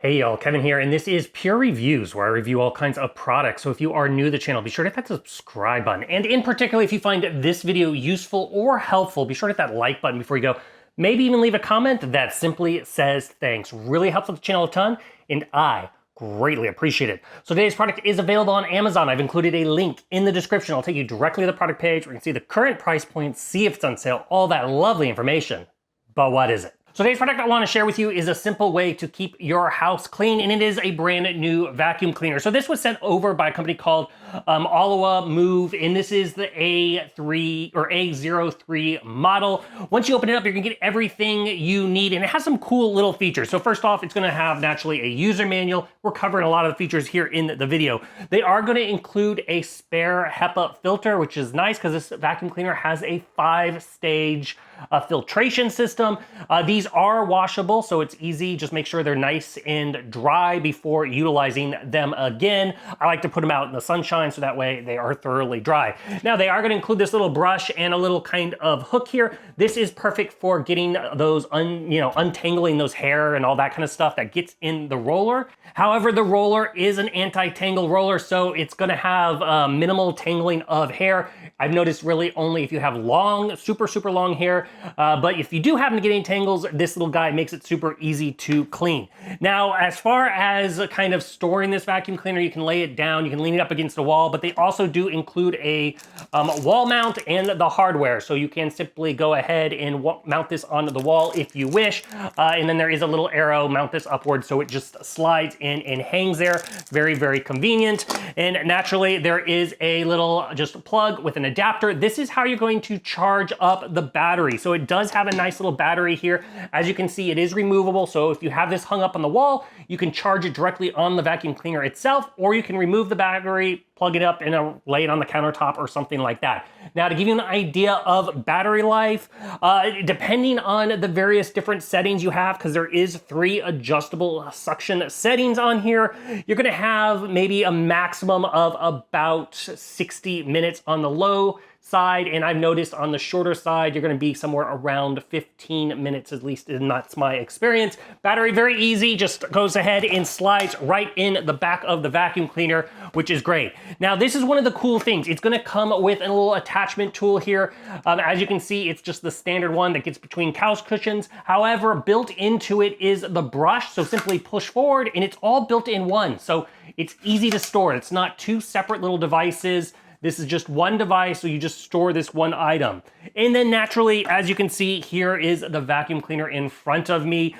Hey y'all, Kevin here, and this is Pure Reviews, where I review all kinds of products. So if you are new to the channel, be sure to hit that subscribe button. And in particular, if you find this video useful or helpful, be sure to hit that like button before you go. Maybe even leave a comment that simply says thanks. Really helps out the channel a ton, and I greatly appreciate it. So today's product is available on Amazon. I've included a link in the description. I'll take you directly to the product page where you can see the current price point, see if it's on sale, all that lovely information. But what is it? So today's product I want to share with you is a simple way to keep your house clean, and it is a brand new vacuum cleaner. So this was sent over by a company called AlloyMove, and this is the A3 or A03 model. Once you open it up, you're gonna get everything you need, and it has some cool little features. So first off, it's gonna have naturally a user manual. We're covering a lot of the features here in the video. They are gonna include a spare HEPA filter, which is nice because this vacuum cleaner has a 5-stage filtration system. These are washable, so it's easy. Just make sure they're nice and dry before utilizing them again. I like to put them out in the sunshine so that way they are thoroughly dry. Now they are going to include this little brush and a little kind of hook here. This is perfect for getting those, untangling those hair and all that kind of stuff that gets in the roller. However, the roller is an anti-tangle roller, so it's going to have minimal tangling of hair. I've noticed really only if you have long, super long hair, but if you do happen to get any tangles, this little guy makes it super easy to clean. Now, as far as kind of storing this vacuum cleaner, you can lay it down, you can lean it up against the wall, but they also do include a wall mount and the hardware, so you can simply go ahead and mount this onto the wall if you wish, and then there is a little arrow, mount this upward so it just slides in and hangs there. Very convenient. And naturally, there is a little just plug with an adapter. This is how you're going to charge up the battery. So it does have a nice little battery here. As you can see, it is removable. So if you have this hung up on the wall, you can charge it directly on the vacuum cleaner itself, or you can remove the battery, plug it up, and lay it on the countertop or something like that. Now, to give you an idea of battery life, depending on the various different settings you have, because there is 3 adjustable suction settings on here, you're gonna have maybe a maximum of about 60 minutes on the low side, and I've noticed on the shorter side, you're gonna be somewhere around 15 minutes, at least, and that's my experience. Battery, very easy, just goes ahead and slides right in the back of the vacuum cleaner, which is great. Now, this is one of the cool things. It's gonna come with a little attachment tool here. As you can see, it's just the standard one that gets between couch cushions. However, built into it is the brush, so simply push forward, and it's all built in one. So it's easy to store. It's not 2 separate little devices. This is just one device, so you just store this one item. And then naturally, as you can see, here is the vacuum cleaner in front of me.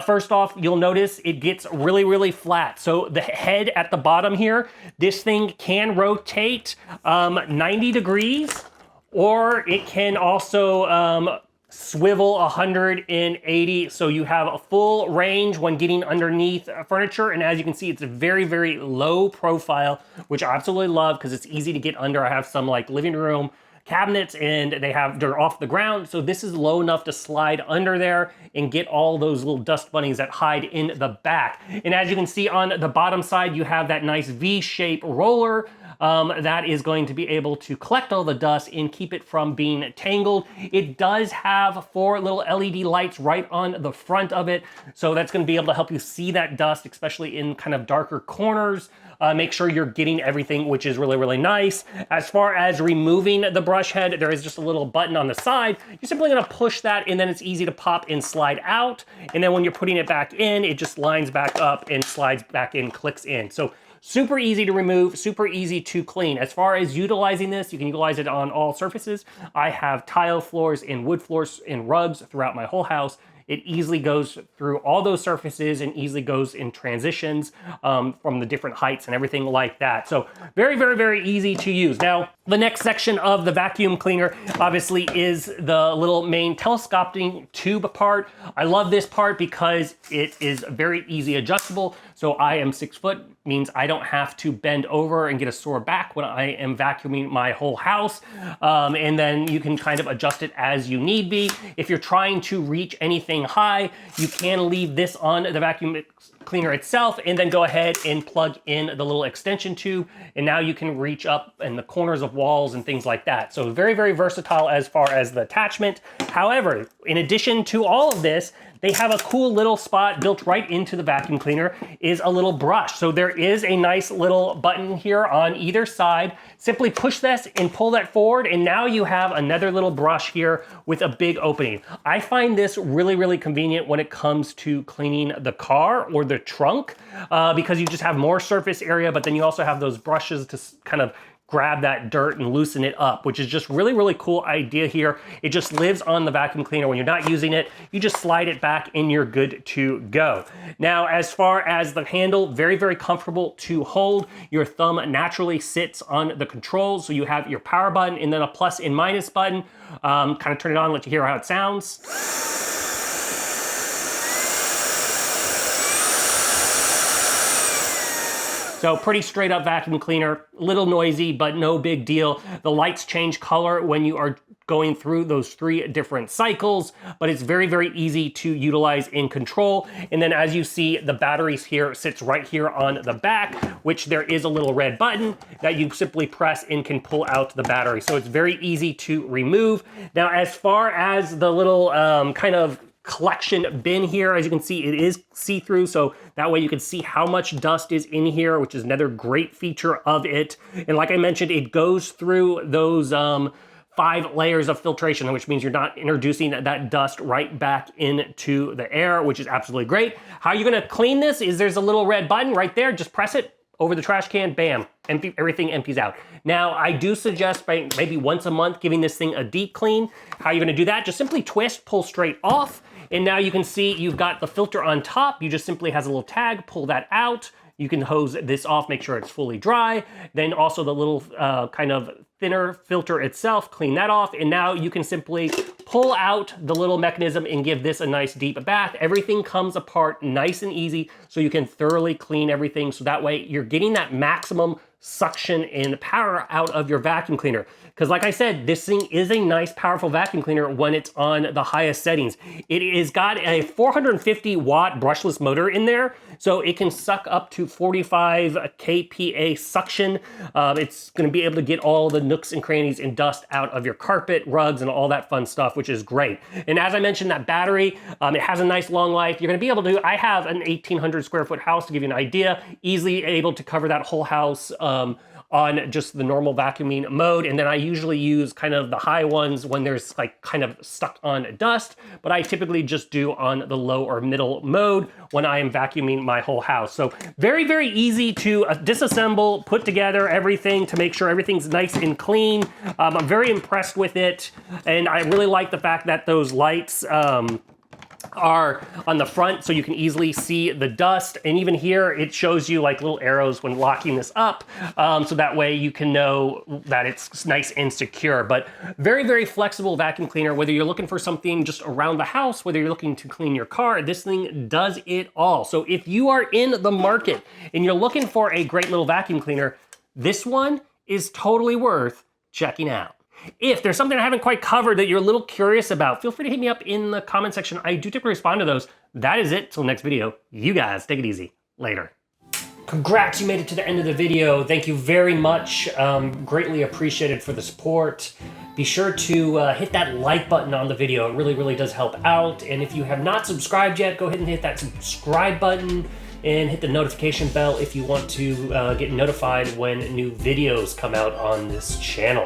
First off, you'll notice it gets really flat. So the head at the bottom here, this thing can rotate 90 degrees, or it can also swivel 180, so you have a full range when getting underneath furniture. And as you can see, it's a very low profile, which I absolutely love because it's easy to get under. I have some like living room cabinets and they're off the ground, so this is low enough to slide under there and get all those little dust bunnies that hide in the back. And as you can see on the bottom side, you have that nice V-shape roller that is going to be able to collect all the dust and keep it from being tangled. It does have 4 little LED lights right on the front of it, so that's going to be able to help you see that dust, especially in kind of darker corners. Make sure you're getting everything, which is really nice. As far as removing the brush head, there is just a little button on the side. You're simply gonna push that, and then it's easy to pop and slide out. And then when you're putting it back in, it just lines back up and slides back in, clicks in. So super easy to remove, super easy to clean. As far as utilizing this, you can utilize it on all surfaces. I have tile floors and wood floors and rugs throughout my whole house. It easily goes through all those surfaces and easily goes in transitions from the different heights and everything like that. So very easy to use. Now, the next section of the vacuum cleaner obviously is the little main telescoping tube part. I love this part because it is very easy adjustable. So I am 6 foot, means I don't have to bend over and get a sore back when I am vacuuming my whole house. And then you can kind of adjust it as you need be. If you're trying to reach anything high, you can leave this on the vacuum cleaner itself and then go ahead and plug in the little extension tube, and now you can reach up in the corners of walls and things like that. So very versatile as far as the attachment. However, in addition to all of this, they have a cool little spot built right into the vacuum cleaner, is a little brush. So there is a nice little button here on either side. Simply push this and pull that forward, and now you have another little brush here with a big opening. I find this really, really convenient when it comes to cleaning the car or the trunk, because you just have more surface area, but then you also have those brushes to kind of grab that dirt and loosen it up, which is just really, really cool idea here. It just lives on the vacuum cleaner. When you're not using it, you just slide it back and you're good to go. Now, as far as the handle, very, very comfortable to hold. Your thumb naturally sits on the controls. So you have your power button and then a plus and minus button. Kind of turn it on, let you hear how it sounds. So pretty straight up vacuum cleaner, little noisy, but no big deal. The lights change color when you are going through those 3 different cycles, but it's very, very easy to utilize and control. And then as you see, the batteries here sits right here on the back, which there is a little red button that you simply press and can pull out the battery. So it's very easy to remove. Now, as far as the little kind of collection bin here, as you can see, it is see-through, so that way you can see how much dust is in here, which is another great feature of it. And like I mentioned, it goes through those 5 layers of filtration, which means you're not introducing that dust right back into the air, which is absolutely great. How you're gonna clean this is there's a little red button right there, just press it over the trash can, bam, empty, everything empties out. Now, I do suggest maybe once a month giving this thing a deep clean. How you're gonna do that? Just simply twist, pull straight off, and now you can see you've got the filter on top. You just simply has a little tag, pull that out. You can hose this off, make sure it's fully dry. Then also the little kind of thinner filter itself, clean that off. And now you can simply pull out the little mechanism and give this a nice deep bath. Everything comes apart nice and easy, so you can thoroughly clean everything. So that way you're getting that maximum suction and power out of your vacuum cleaner. Because like I said, this thing is a nice, powerful vacuum cleaner when it's on the highest settings. It has got a 450 watt brushless motor in there, so it can suck up to 45 kPa suction. It's gonna be able to get all the nooks and crannies and dust out of your carpet, rugs, and all that fun stuff, which is great. And as I mentioned, that battery, it has a nice long life. You're gonna be able to, I have an 1,800 square foot house, to give you an idea, easily able to cover that whole house on just the normal vacuuming mode. And then I usually use kind of the high ones when there's like kind of stuck on dust, but I typically just do on the low or middle mode when I am vacuuming my whole house. So very, very easy to disassemble, put together everything to make sure everything's nice and clean. I'm very impressed with it. And I really like the fact that those lights, are on the front, so you can easily see the dust. And even here, it shows you like little arrows when locking this up, so that way you can know that it's nice and secure. But very, very flexible vacuum cleaner, whether you're looking for something just around the house, whether you're looking to clean your car, this thing does it all. So if you are in the market and you're looking for a great little vacuum cleaner, this one is totally worth checking out. If there's something I haven't quite covered that you're a little curious about, feel free to hit me up in the comment section. I do typically respond to those. That is it till next video. You guys take it easy. Later. Congrats, you made it to the end of the video. Thank you very much. Greatly appreciated for the support. Be sure to hit that like button on the video. It really, really does help out. And if you have not subscribed yet, go ahead and hit that subscribe button and hit the notification bell if you want to get notified when new videos come out on this channel.